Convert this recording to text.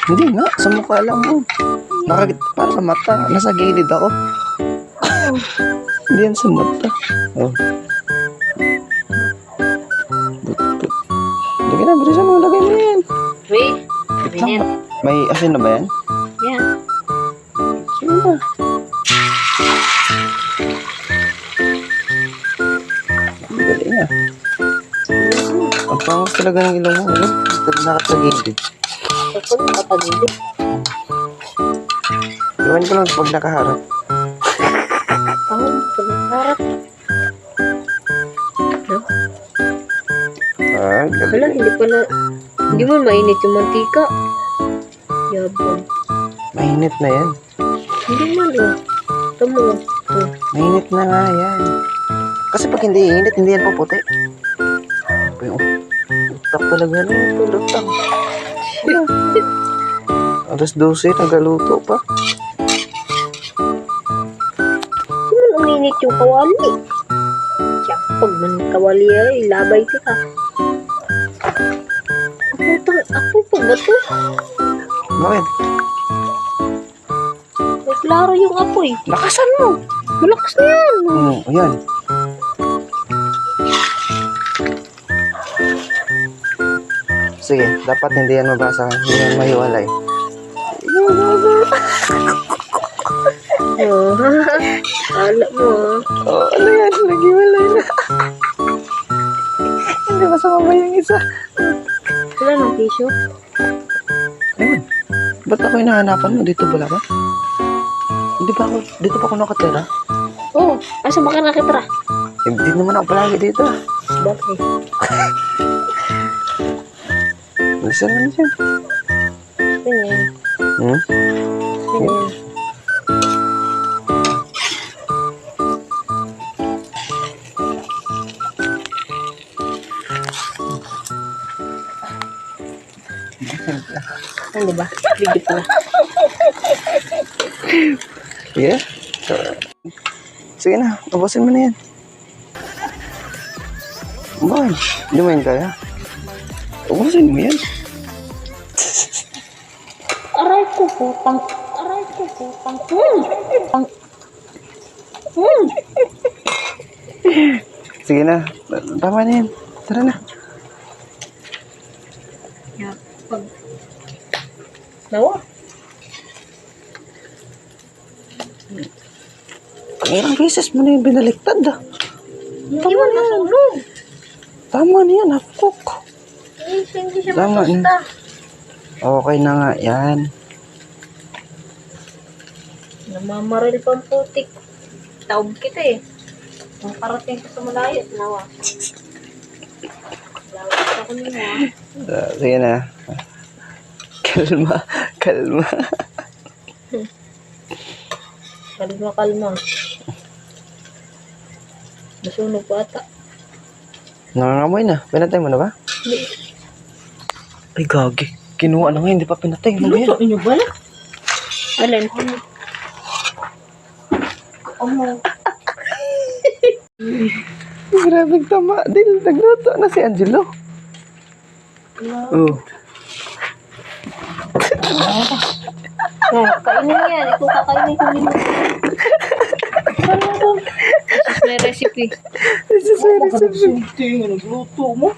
Hindi nga, sa mukha lang mo. Para sa mata, nasa gilid ako. Hindi yan sa mata. Oh. But. Hindi ka na, bilisan mo, lagay mo yan. Wait. Wait lang, may asin na ba yan? Yeah. Sige na. Dali na. Ang pangas talaga ng ilong mo, no? Nakatagilid. Ako nakapagilid. Iwan ko lang pag nakaharap. Ako, pagharap. Ah, Wala, galing. hindi mo mainit yung mantika. Yabang. Mainit na yan. Hindi man oh. Tamo. Mainit na nga yan. Kasi pag hindi init, hindi yan puputi. Ano yung utak talaga na ito, lutang. Alas 12, nagaluto pa. Hindi man uminit yung kawali. Siya, pag man kawali ay labay ka. Ako pa ba to? Bakit? May klaro yung apoy. Lakasan mo. Malakas na yan. Ayan. Sige, dapat hindi yan mabasa. Hindi yan mahiwalay. Oh, alam mo ah. Oh, ano yan? Naghiwalay na. Hindi masama ba yung isa? Wala ng tissue. Ayun. Ba't ako hinahanapan mo? Dito ba ba? Dito pa ako nakatira? Oh, asa ba ka nakitira? Hindi naman ako palagi dito. Bakit? Listen naman siya. Ganyan. Hmm? Ganyan. Ano ba? Video pala. Sige. Sige na, tapusin mo na yan. Bakit? Hindi mo yan kaya? Tapusin mo yan. Aray ko putang. Aray ko putang. Sige na, tama na yan. Tara na. Pag nawa. Ilang beses mo na yung binaliktad ah. Hindi mo nasunog. Tama na yan, half cook. Hindi siya Tama masusta. Okay na nga yan. Namamaril pa ang putik. Taob kita eh. Ang parating ko sa malayo. Nawa. Lawag ako niya. Sige na. Kalma, kalma. Kalma. Nasunog pa ata. Nangangamoy na. Pinatay mo na ba? Hindi. Ay, gagi. Kinuha na nga, hindi pa pinatay. Ano yan? Luto inyo ba na? Alin? Grabing tama. Dil, nagluto na si Angelo. Oh. Kainin yan. Ito kakainin ko nila. Ano to? This is my recipe. This is very simple. Tingnan, nagluto mo.